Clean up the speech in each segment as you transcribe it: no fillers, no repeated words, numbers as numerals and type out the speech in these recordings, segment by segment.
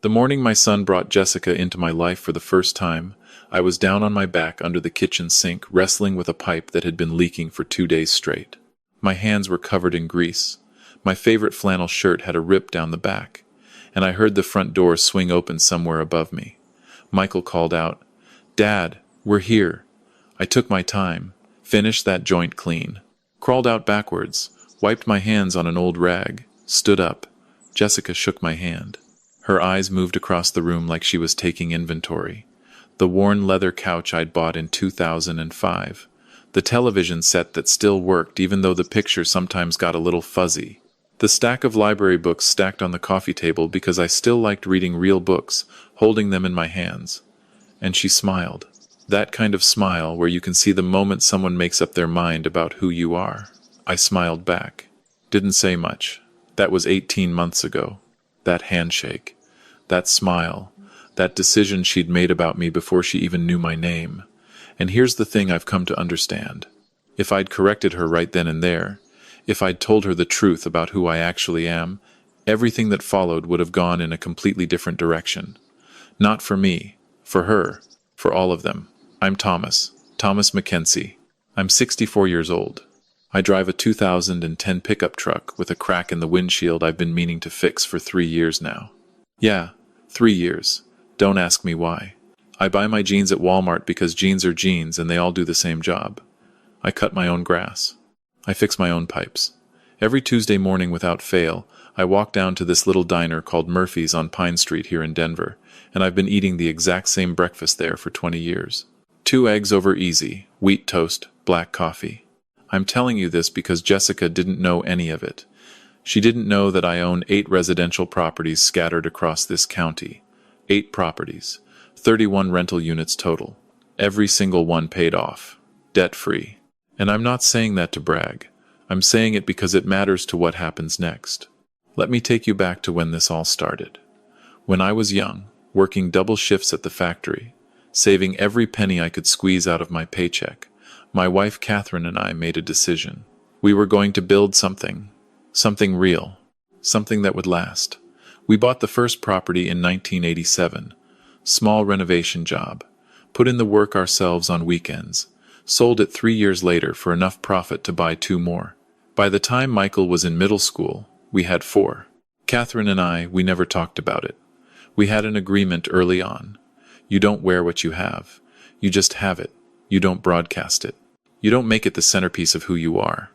The morning my son brought Jessica into my life for the first time, I was down on my back under the kitchen sink, wrestling with a pipe that had been leaking for 2 days straight. My hands were covered in grease. My favorite flannel shirt had a rip down the back, and I heard the front door swing open somewhere above me. Michael called out, "Dad, we're here." I took my time, finished that joint clean, crawled out backwards, wiped my hands on an old rag, stood up. Jessica shook my hand. Her eyes moved across the room like she was taking inventory. The worn leather couch I'd bought in 2005. The television set that still worked even though the picture sometimes got a little fuzzy. The stack of library books stacked on the coffee table because I still liked reading real books, holding them in my hands. And she smiled. That kind of smile where you can see the moment someone makes up their mind about who you are. I smiled back. Didn't say much. That was 18 months ago. That handshake. That smile. That decision she'd made about me before she even knew my name. And here's the thing I've come to understand. If I'd corrected her right then and there, if I'd told her the truth about who I actually am, everything that followed would have gone in a completely different direction. Not for me, for her, for all of them. I'm Thomas Mackenzie. I'm 64 years old. I drive a 2010 pickup truck with a crack in the windshield I've been meaning to fix for 3 years now. Yeah, 3 years. Don't ask me why. I buy my jeans at Walmart because jeans are jeans and they all do the same job. I cut my own grass. I fix my own pipes. Every Tuesday morning without fail, I walk down to this little diner called Murphy's on Pine Street here in Denver, and I've been eating the exact same breakfast there for 20 years. 2 eggs over easy, wheat toast, black coffee. I'm telling you this because Jessica didn't know any of it. She didn't know that I own 8 residential properties scattered across this county. 8 properties, 31 rental units total. Every single one paid off, debt-free. And I'm not saying that to brag. I'm saying it because it matters to what happens next. Let me take you back to when this all started. When I was young, working double shifts at the factory, saving every penny I could squeeze out of my paycheck, my wife Catherine and I made a decision. We were going to build something real, something that would last. We bought the first property in 1987. Small renovation job. Put in the work ourselves on weekends. Sold it 3 years later for enough profit to buy 2 more. By the time Michael was in middle school, we had 4. Catherine and I, we never talked about it. We had an agreement early on. You don't wear what you have. You just have it. You don't broadcast it. You don't make it the centerpiece of who you are.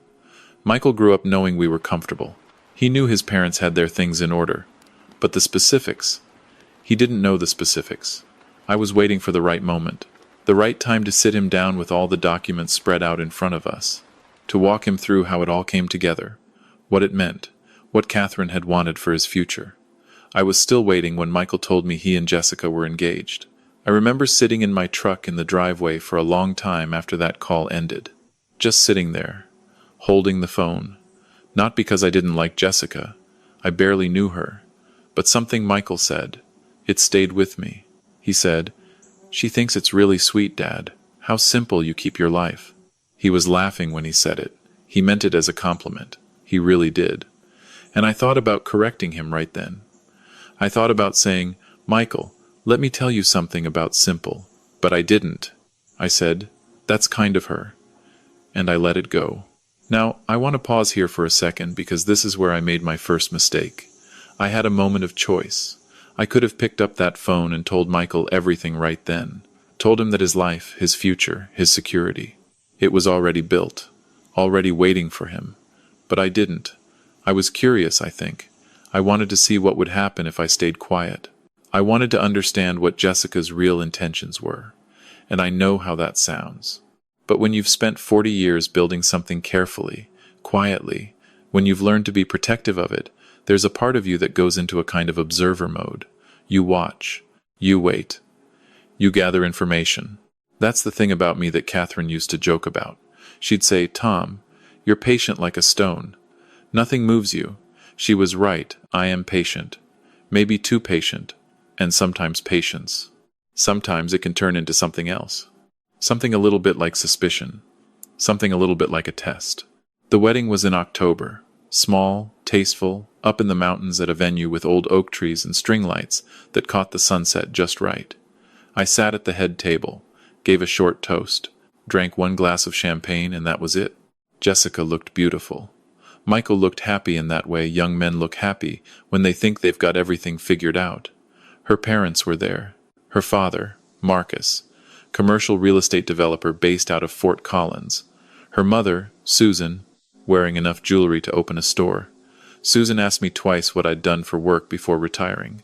Michael grew up knowing we were comfortable. He knew his parents had their things in order. But the specifics, he didn't know the specifics. I was waiting for the right moment. The right time to sit him down with all the documents spread out in front of us, to walk him through how it all came together, what it meant, what Catherine had wanted for his future. I was still waiting when Michael told me he and Jessica were engaged. I remember sitting in my truck in the driveway for a long time after that call ended, just sitting there, holding the phone. Not because I didn't like Jessica, I barely knew her, but something Michael said. It stayed with me. He said, "She thinks it's really sweet, Dad. How simple you keep your life." He was laughing when he said it. He meant it as a compliment. He really did. And I thought about correcting him right then. I thought about saying, "Michael, let me tell you something about simple." But I didn't. I said, "That's kind of her." And I let it go. Now, I want to pause here for a second because this is where I made my first mistake. I had a moment of choice. I could have picked up that phone and told Michael everything right then. Told him that his life, his future, his security, it was already built, already waiting for him. But I didn't. I was curious, I think. I wanted to see what would happen if I stayed quiet. I wanted to understand what Jessica's real intentions were. And I know how that sounds. But when you've spent 40 years building something carefully, quietly, when you've learned to be protective of it, there's a part of you that goes into a kind of observer mode. You watch. You wait. You gather information. That's the thing about me that Catherine used to joke about. She'd say, "Tom, you're patient like a stone. Nothing moves you." She was right. I am patient. Maybe too patient. And sometimes patience. Sometimes it can turn into something else. Something a little bit like suspicion. Something a little bit like a test. The wedding was in October. Small, tasteful, up in the mountains at a venue with old oak trees and string lights that caught the sunset just right. I sat at the head table, gave a short toast, drank one glass of champagne, and that was it. Jessica looked beautiful. Michael looked happy in that way young men look happy when they think they've got everything figured out. Her parents were there. Her father, Marcus, commercial real estate developer based out of Fort Collins. Her mother, Susan, wearing enough jewelry to open a store. Susan asked me twice what I'd done for work before retiring.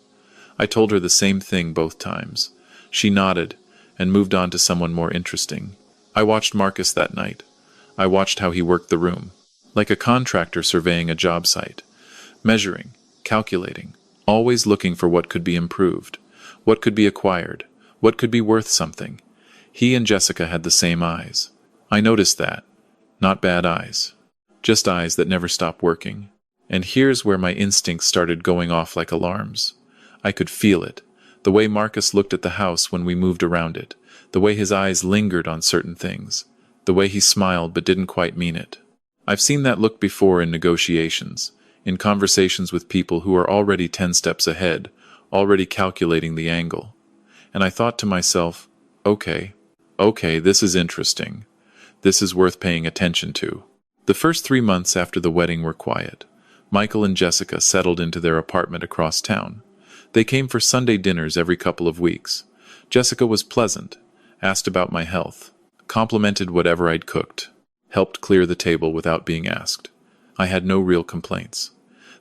I told her the same thing both times. She nodded and moved on to someone more interesting. I watched Marcus that night. I watched how he worked the room, like a contractor surveying a job site, measuring, calculating, always looking for what could be improved, what could be acquired, what could be worth something. He and Jessica had the same eyes. I noticed that. Not bad eyes. Just eyes that never stop working. And here's where my instincts started going off like alarms. I could feel it. The way Marcus looked at the house when we moved around it. The way his eyes lingered on certain things. The way he smiled but didn't quite mean it. I've seen that look before in negotiations, in conversations with people who are already 10 steps ahead, already calculating the angle. And I thought to myself, okay, this is interesting. This is worth paying attention to. The first 3 months after the wedding were quiet. Michael and Jessica settled into their apartment across town. They came for Sunday dinners every couple of weeks. Jessica was pleasant, asked about my health, complimented whatever I'd cooked, helped clear the table without being asked. I had no real complaints.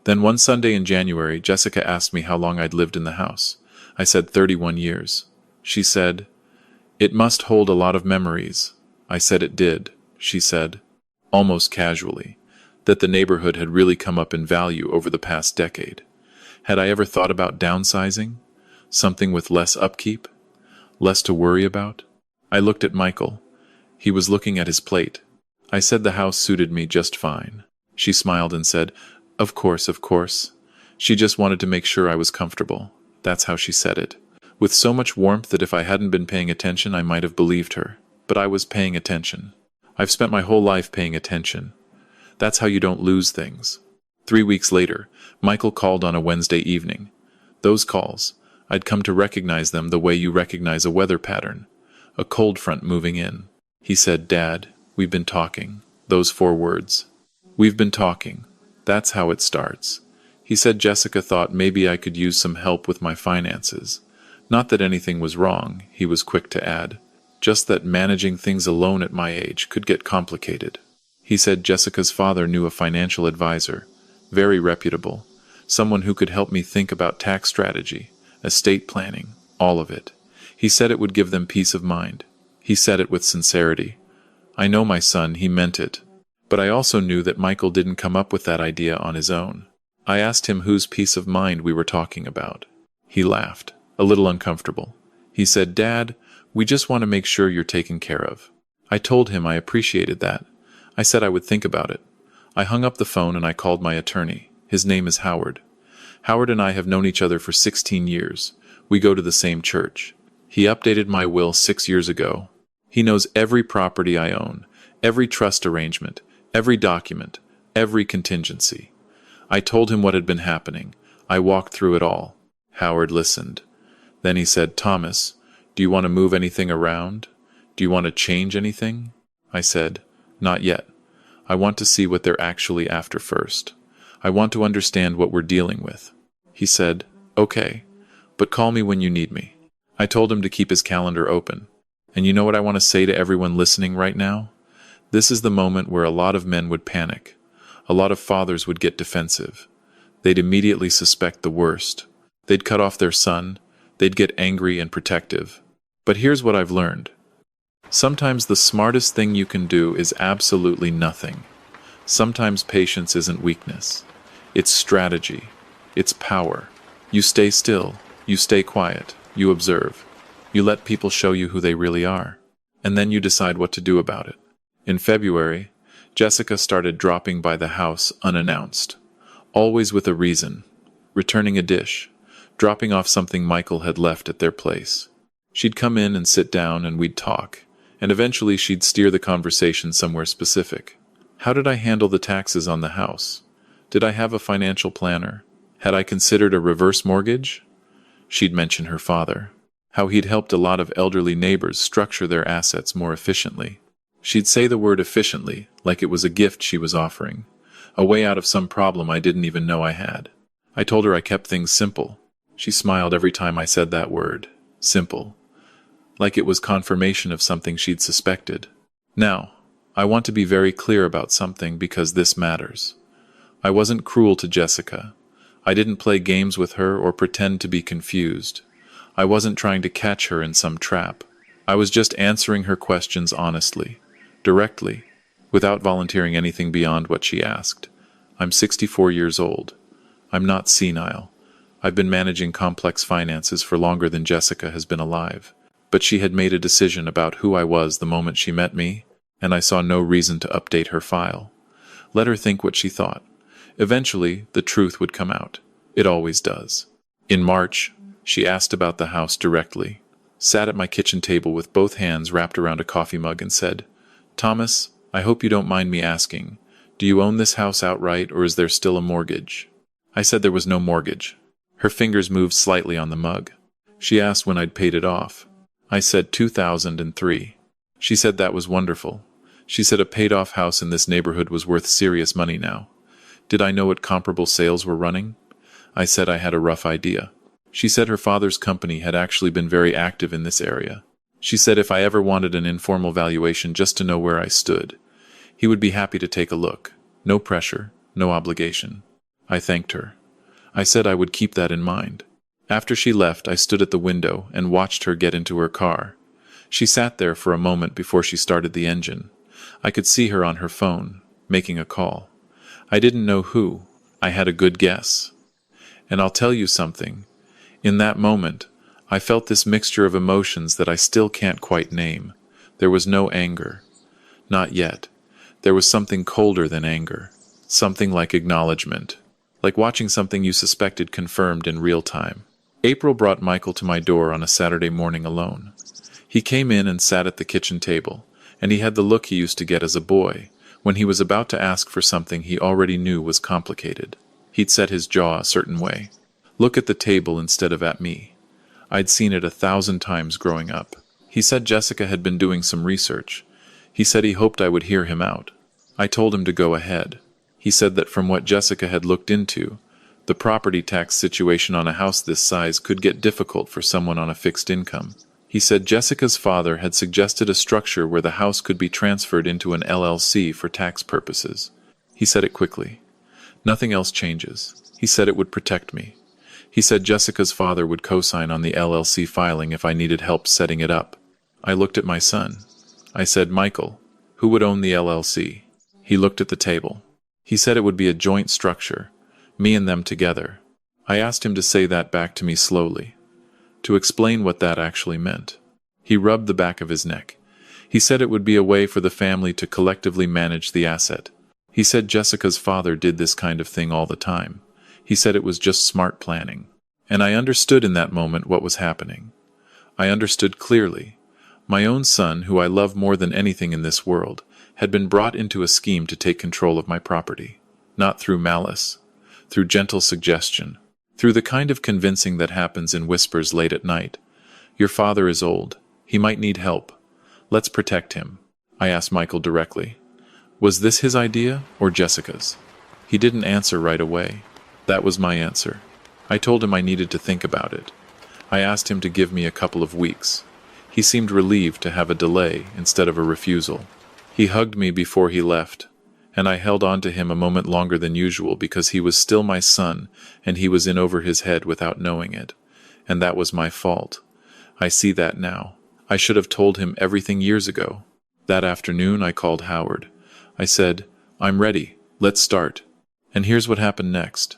Then one Sunday in January, Jessica asked me how long I'd lived in the house. I said 31 years. She said, "It must hold a lot of memories." I said it did. She said, almost casually, that the neighborhood had really come up in value over the past decade. Had I ever thought about downsizing? Something with less upkeep? Less to worry about? I looked at Michael. He was looking at his plate. I said the house suited me just fine. She smiled and said, Of course. She just wanted to make sure I was comfortable. That's how she said it. With so much warmth that if I hadn't been paying attention, I might have believed her. But I was paying attention. I've spent my whole life paying attention. That's how you don't lose things. 3 weeks later, Michael called on a Wednesday evening. Those calls, I'd come to recognize them the way you recognize a weather pattern. A cold front moving in. He said, "Dad, we've been talking." Those 4 words. We've been talking. That's how it starts. He said Jessica thought maybe I could use some help with my finances. Not that anything was wrong, he was quick to add. Just that managing things alone at my age could get complicated. He said Jessica's father knew a financial advisor, very reputable, someone who could help me think about tax strategy, estate planning, all of it. He said it would give them peace of mind. He said it with sincerity. I know my son, he meant it. But I also knew that Michael didn't come up with that idea on his own. I asked him whose peace of mind we were talking about. He laughed, a little uncomfortable. He said, "Dad, we just want to make sure you're taken care of." I told him I appreciated that. I said I would think about it. I hung up the phone and I called my attorney. His name is Howard. Howard and I have known each other for 16 years. We go to the same church. He updated my will 6 years ago. He knows every property I own, every trust arrangement, every document, every contingency. I told him what had been happening. I walked through it all. Howard listened. Then he said, "Thomas, do you want to move anything around? Do you want to change anything?" I said, "Not yet. I want to see what they're actually after first. I want to understand what we're dealing with." He said, "Okay, but call me when you need me." I told him to keep his calendar open. And you know what I want to say to everyone listening right now? This is the moment where a lot of men would panic. A lot of fathers would get defensive. They'd immediately suspect the worst. They'd cut off their son. They'd get angry and protective. But here's what I've learned. Sometimes the smartest thing you can do is absolutely nothing. Sometimes patience isn't weakness. It's strategy. It's power. You stay still. You stay quiet. You observe. You let people show you who they really are. And then you decide what to do about it. In February, Jessica started dropping by the house unannounced. Always with a reason. Returning a dish. Dropping off something Michael had left at their place. She'd come in and sit down and we'd talk. And eventually she'd steer the conversation somewhere specific. How did I handle the taxes on the house? Did I have a financial planner? Had I considered a reverse mortgage? She'd mention her father, how he'd helped a lot of elderly neighbors structure their assets more efficiently. She'd say the word efficiently, like it was a gift she was offering, a way out of some problem I didn't even know I had. I told her I kept things simple. She smiled every time I said that word, simple, like it was confirmation of something she'd suspected. Now, I want to be very clear about something because this matters. I wasn't cruel to Jessica. I didn't play games with her or pretend to be confused. I wasn't trying to catch her in some trap. I was just answering her questions honestly, directly, without volunteering anything beyond what she asked. I'm 64 years old. I'm not senile. I've been managing complex finances for longer than Jessica has been alive. But she had made a decision about who I was the moment she met me, and I saw no reason to update her file. Let her think what she thought. Eventually, the truth would come out. It always does. In March, she asked about the house directly, sat at my kitchen table with both hands wrapped around a coffee mug and said, "Thomas, I hope you don't mind me asking, do you own this house outright or is there still a mortgage?" I said there was no mortgage. Her fingers moved slightly on the mug. She asked when I'd paid it off. I said 2003. She said that was wonderful. She said a paid-off house in this neighborhood was worth serious money now. Did I know what comparable sales were running? I said I had a rough idea. She said her father's company had actually been very active in this area. She said if I ever wanted an informal valuation just to know where I stood, he would be happy to take a look. No pressure, no obligation. I thanked her. I said I would keep that in mind. After she left, I stood at the window and watched her get into her car. She sat there for a moment before she started the engine. I could see her on her phone, making a call. I didn't know who. I had a good guess. And I'll tell you something. In that moment, I felt this mixture of emotions that I still can't quite name. There was no anger. Not yet. There was something colder than anger. Something like acknowledgement. Like watching something you suspected confirmed in real time. April brought Michael to my door on a Saturday morning alone. He came in and sat at the kitchen table, and he had the look he used to get as a boy, when he was about to ask for something he already knew was complicated. He'd set his jaw a certain way. Look at the table instead of at me. I'd seen it 1,000 times growing up. He said Jessica had been doing some research. He said he hoped I would hear him out. I told him to go ahead. He said that from what Jessica had looked into, the property tax situation on a house this size could get difficult for someone on a fixed income. He said Jessica's father had suggested a structure where the house could be transferred into an LLC for tax purposes. He said it quickly. Nothing else changes. He said it would protect me. He said Jessica's father would co-sign on the LLC filing if I needed help setting it up. I looked at my son. I said, "Michael, who would own the LLC?" He looked at the table. He said it would be a joint structure, me and them together. I asked him to say that back to me slowly, to explain what that actually meant. He rubbed the back of his neck. He said it would be a way for the family to collectively manage the asset. He said Jessica's father did this kind of thing all the time. He said it was just smart planning. And I understood in that moment what was happening. I understood clearly. My own son, who I love more than anything in this world, had been brought into a scheme to take control of my property. Not through malice, through gentle suggestion, through the kind of convincing that happens in whispers late at night. Your father is old. He might need help. Let's protect him. I asked Michael directly. Was this his idea or Jessica's? He didn't answer right away. That was my answer. I told him I needed to think about it. I asked him to give me a couple of weeks. He seemed relieved to have a delay instead of a refusal. He hugged me before he left, and I held on to him a moment longer than usual because he was still my son and he was in over his head without knowing it. And that was my fault. I see that now. I should have told him everything years ago. That afternoon I called Howard. I said, "I'm ready. Let's start." And here's what happened next.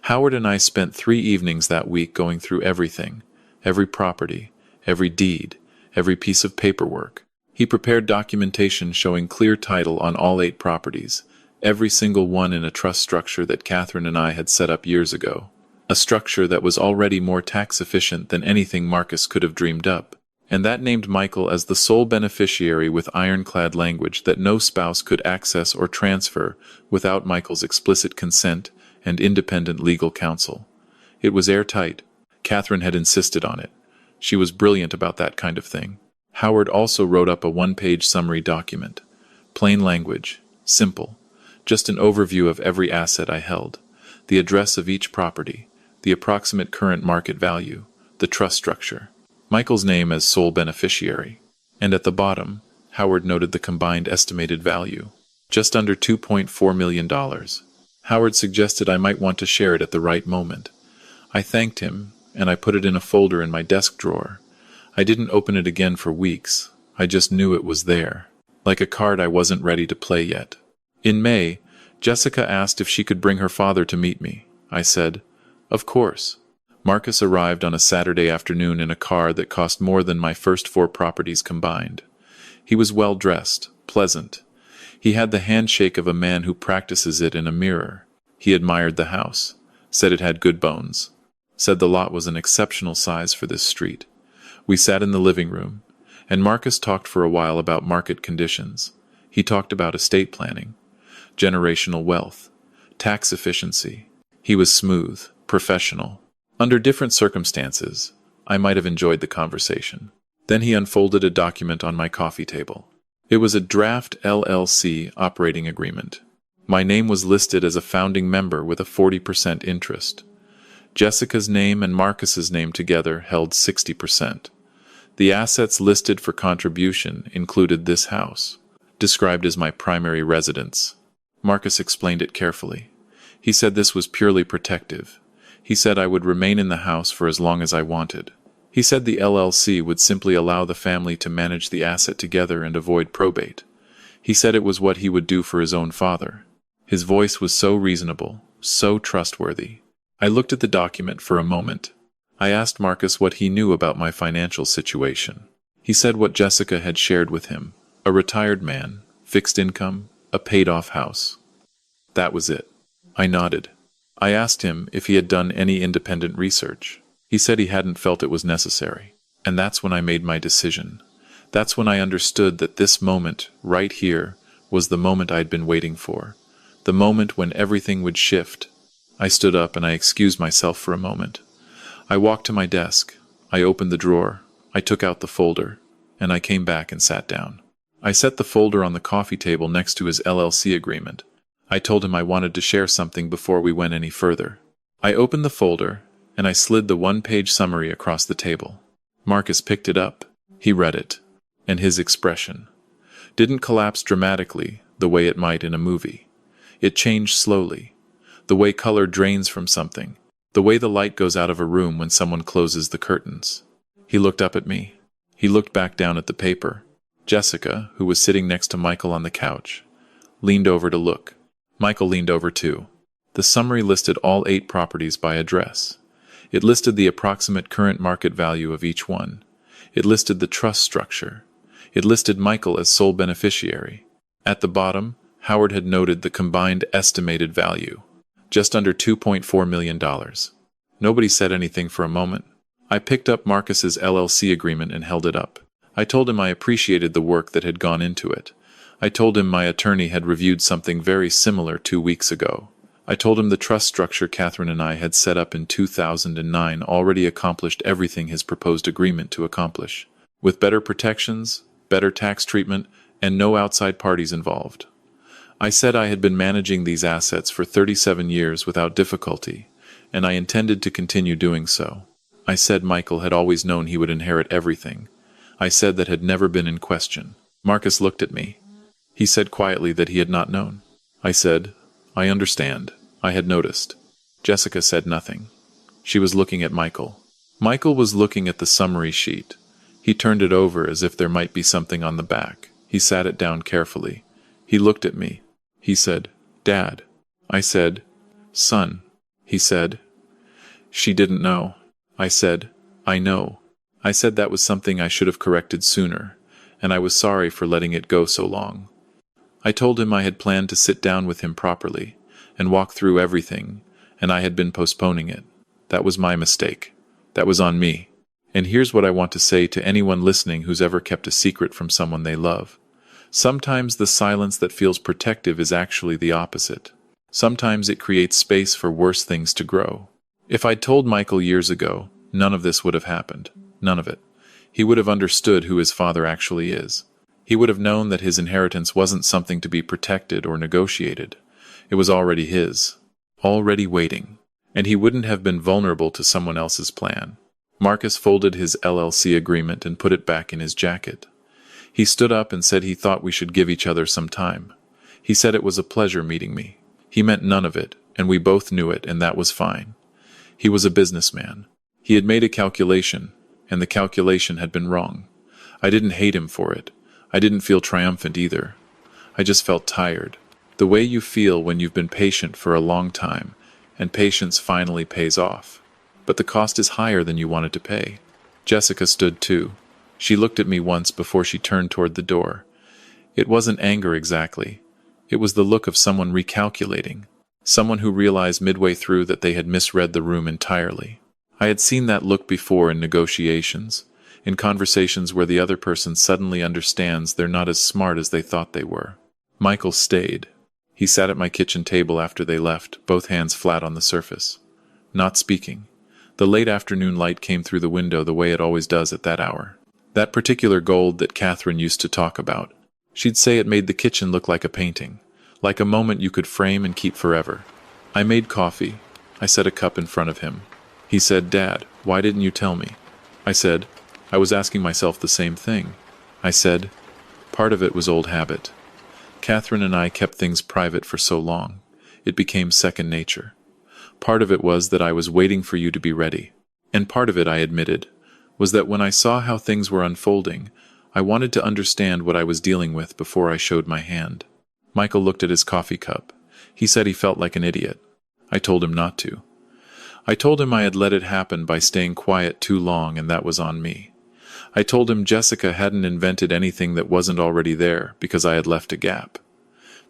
Howard and I spent 3 evenings that week going through everything, every property, every deed, every piece of paperwork. He prepared documentation showing clear title on all 8 properties, every single one in a trust structure that Catherine and I had set up years ago. A structure that was already more tax efficient than anything Marcus could have dreamed up. and that named Michael as the sole beneficiary with ironclad language that no spouse could access or transfer without Michael's explicit consent and independent legal counsel. It was airtight. Catherine had insisted on it. She was brilliant about that kind of thing. Howard also wrote up a one-page summary document. Plain language, simple, just an overview of every asset I held, the address of each property, the approximate current market value, the trust structure, Michael's name as sole beneficiary, and at the bottom, Howard noted the combined estimated value, just under $2.4 million. Howard suggested I might want to share it at the right moment. I thanked him, and I put it in a folder in my desk drawer. I didn't open it again for weeks. I just knew it was there, like a card I wasn't ready to play yet. In May, Jessica asked if she could bring her father to meet me. I said, "Of course." Marcus arrived on a Saturday afternoon in a car that cost more than my first 4 properties combined. He was well-dressed, pleasant. He had the handshake of a man who practices it in a mirror. He admired the house, said it had good bones, said the lot was an exceptional size for this street. We sat in the living room, and Marcus talked for a while about market conditions. He talked about estate planning, generational wealth, tax efficiency. He was smooth, professional. Under different circumstances, I might have enjoyed the conversation. Then he unfolded a document on my coffee table. It was a draft LLC operating agreement. My name was listed as a founding member with a 40% interest. Jessica's name and Marcus's name together held 60%. The assets listed for contribution included this house, described as my primary residence. Marcus explained it carefully. He said this was purely protective. He said I would remain in the house for as long as I wanted. He said the LLC would simply allow the family to manage the asset together and avoid probate. He said it was what he would do for his own father. His voice was so reasonable, so trustworthy. I looked at the document for a moment. I asked Marcus what he knew about my financial situation. He said what Jessica had shared with him: a retired man, fixed income, a paid-off house. That was it. I nodded. I asked him if he had done any independent research. He said he hadn't felt it was necessary. And that's when I made my decision. That's when I understood that this moment, right here, was the moment I'd been waiting for. The moment when everything would shift. I stood up and I excused myself for a moment. I walked to my desk. I opened the drawer. I took out the folder. And I came back and sat down. I set the folder on the coffee table next to his LLC agreement. I told him I wanted to share something before we went any further. I opened the folder, and I slid the one-page summary across the table. Marcus picked it up. He read it, and his expression didn't collapse dramatically the way it might in a movie. It changed slowly, the way color drains from something, the way the light goes out of a room when someone closes the curtains. He looked up at me. He looked back down at the paper. Jessica, who was sitting next to Michael on the couch, leaned over to look. Michael leaned over too. The summary listed all 8 properties by address. It listed the approximate current market value of each one. It listed the trust structure. It listed Michael as sole beneficiary. At the bottom, Howard had noted the combined estimated value, just under $2.4 million. Nobody said anything for a moment. I picked up Marcus's LLC agreement and held it up. I told him I appreciated the work that had gone into it. I told him my attorney had reviewed something very similar 2 weeks ago. I told him the trust structure Catherine and I had set up in 2009 already accomplished everything his proposed agreement to accomplish, with better protections, better tax treatment, and no outside parties involved. I said I had been managing these assets for 37 years without difficulty, and I intended to continue doing so. I said Michael had always known he would inherit everything. I said that had never been in question. Marcus looked at me. He said quietly that he had not known. I said, "I understand. I had noticed." Jessica said nothing. She was looking at Michael. Michael was looking at the summary sheet. He turned it over as if there might be something on the back. He sat it down carefully. He looked at me. He said, "Dad." I said, "Son." He said, "She didn't know." I said, "I know." I said that was something I should have corrected sooner, and I was sorry for letting it go so long. I told him I had planned to sit down with him properly and walk through everything, and I had been postponing it. That was my mistake. That was on me. And here's what I want to say to anyone listening who's ever kept a secret from someone they love. Sometimes the silence that feels protective is actually the opposite. Sometimes it creates space for worse things to grow. If I'd told Michael years ago, none of this would have happened. None of it. He would have understood who his father actually is. He would have known that his inheritance wasn't something to be protected or negotiated. It was already his. Already waiting. And he wouldn't have been vulnerable to someone else's plan. Marcus folded his LLC agreement and put it back in his jacket. He stood up and said he thought we should give each other some time. He said it was a pleasure meeting me. He meant none of it, and we both knew it, and that was fine. He was a businessman. He had made a calculation, and the calculation had been wrong. I didn't hate him for it. I didn't feel triumphant either. I just felt tired. The way you feel when you've been patient for a long time, and patience finally pays off. But the cost is higher than you wanted to pay. Jessica stood too. She looked at me once before she turned toward the door. It wasn't anger exactly. It was the look of someone recalculating. Someone who realized midway through that they had misread the room entirely. I had seen that look before in negotiations, in conversations where the other person suddenly understands they're not as smart as they thought they were. Michael stayed. He sat at my kitchen table after they left, both hands flat on the surface. Not speaking. The late afternoon light came through the window the way it always does at that hour. That particular gold that Catherine used to talk about. She'd say it made the kitchen look like a painting, like a moment you could frame and keep forever. I made coffee. I set a cup in front of him. He said, "Dad, why didn't you tell me?" I said, I was asking myself the same thing. I said, part of it was old habit. Catherine and I kept things private for so long. It became second nature. Part of it was that I was waiting for you to be ready. And part of it, I admitted, was that when I saw how things were unfolding, I wanted to understand what I was dealing with before I showed my hand. Michael looked at his coffee cup. He said he felt like an idiot. I told him not to. I told him I had let it happen by staying quiet too long, and that was on me. I told him Jessica hadn't invented anything that wasn't already there because I had left a gap.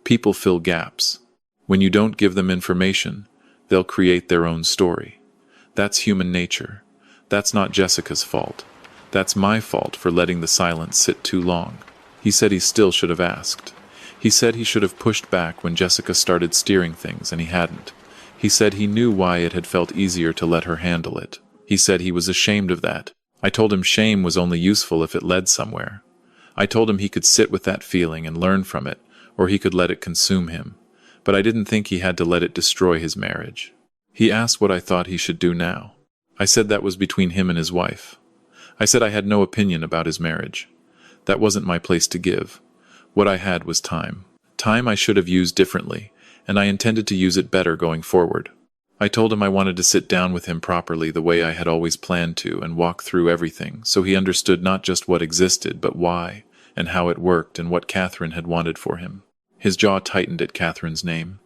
People fill gaps. When you don't give them information, they'll create their own story. That's human nature. That's not Jessica's fault. That's my fault for letting the silence sit too long. He said he still should have asked. He said he should have pushed back when Jessica started steering things, and he hadn't. He said he knew why it had felt easier to let her handle it. He said he was ashamed of that. I told him shame was only useful if it led somewhere. I told him he could sit with that feeling and learn from it, or he could let it consume him. But I didn't think he had to let it destroy his marriage. He asked what I thought he should do now. I said that was between him and his wife. I said I had no opinion about his marriage. That wasn't my place to give. What I had was time. Time I should have used differently, and I intended to use it better going forward. I told him I wanted to sit down with him properly the way I had always planned to and walk through everything so he understood not just what existed but why and how it worked and what Catherine had wanted for him. His jaw tightened at Catherine's name.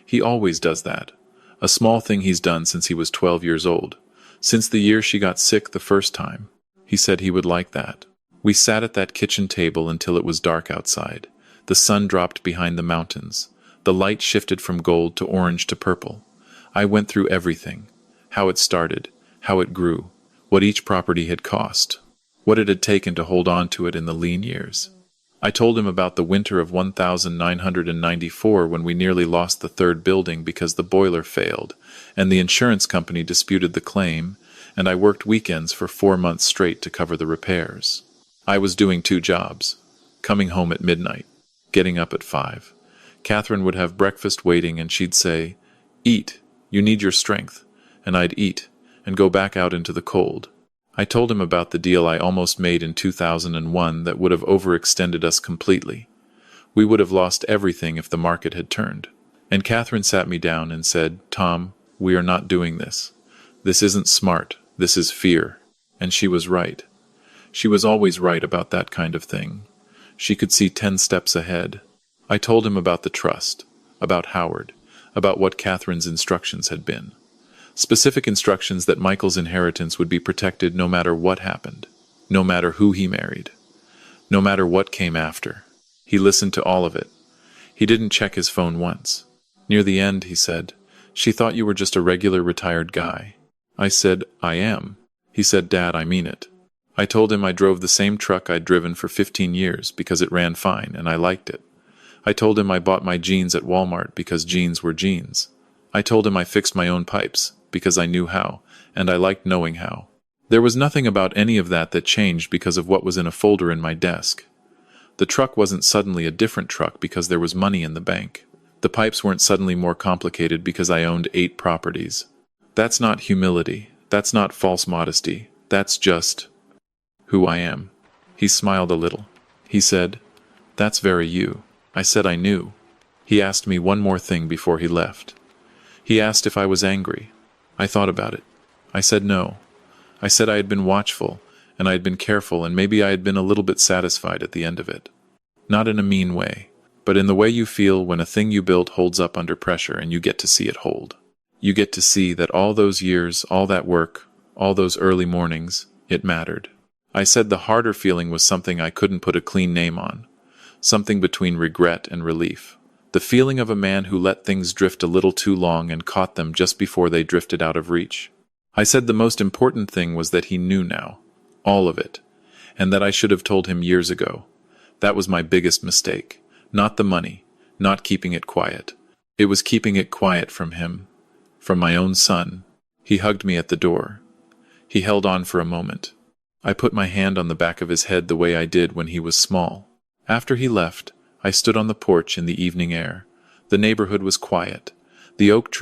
He always does that. A small thing he's done since he was 12 years old. Since the year she got sick the first time. He said he would like that. We sat at that kitchen table until it was dark outside. The sun dropped behind the mountains. The light shifted from gold to orange to purple. I went through everything. How it started, how it grew, what each property had cost, what it had taken to hold on to it in the lean years. I told him about the winter of 1994 when we nearly lost the third building because the boiler failed, and the insurance company disputed the claim, and I worked weekends for 4 months straight to cover the repairs. I was doing 2 jobs, coming home at midnight, getting up at 5. Catherine would have breakfast waiting and she'd say, "Eat, you need your strength," and I'd eat, and go back out into the cold. I told him about the deal I almost made in 2001 that would have overextended us completely. We would have lost everything if the market had turned. And Catherine sat me down and said, "Tom, we are not doing this. This isn't smart, this is fear." And she was right. She was always right about that kind of thing. She could see 10 steps ahead. I told him about the trust, about Howard, about what Catherine's instructions had been. Specific instructions that Michael's inheritance would be protected no matter what happened, no matter who he married, no matter what came after. He listened to all of it. He didn't check his phone once. Near the end, he said, "She thought you were just a regular retired guy." I said, "I am." He said, "Dad, I mean it." I told him I drove the same truck I'd driven for 15 years because it ran fine and I liked it. I told him I bought my jeans at Walmart because jeans were jeans. I told him I fixed my own pipes because I knew how, and I liked knowing how. There was nothing about any of that that changed because of what was in a folder in my desk. The truck wasn't suddenly a different truck because there was money in the bank. The pipes weren't suddenly more complicated because I owned 8 properties. That's not humility. That's not false modesty. That's just who I am. He smiled a little. He said, "That's very you." I said I knew. He asked me one more thing before he left. He asked if I was angry. I thought about it. I said no. I said I had been watchful, and I had been careful, and maybe I had been a little bit satisfied at the end of it. Not in a mean way, but in the way you feel when a thing you built holds up under pressure and you get to see it hold. You get to see that all those years, all that work, all those early mornings, it mattered. I said the harder feeling was something I couldn't put a clean name on, something between regret and relief. The feeling of a man who let things drift a little too long and caught them just before they drifted out of reach. I said the most important thing was that he knew now, all of it, and that I should have told him years ago. That was my biggest mistake. Not the money, not keeping it quiet. It was keeping it quiet from him, from my own son. He hugged me at the door. He held on for a moment. I put my hand on the back of his head the way I did when he was small. After he left, I stood on the porch in the evening air. The neighborhood was quiet. The oak tree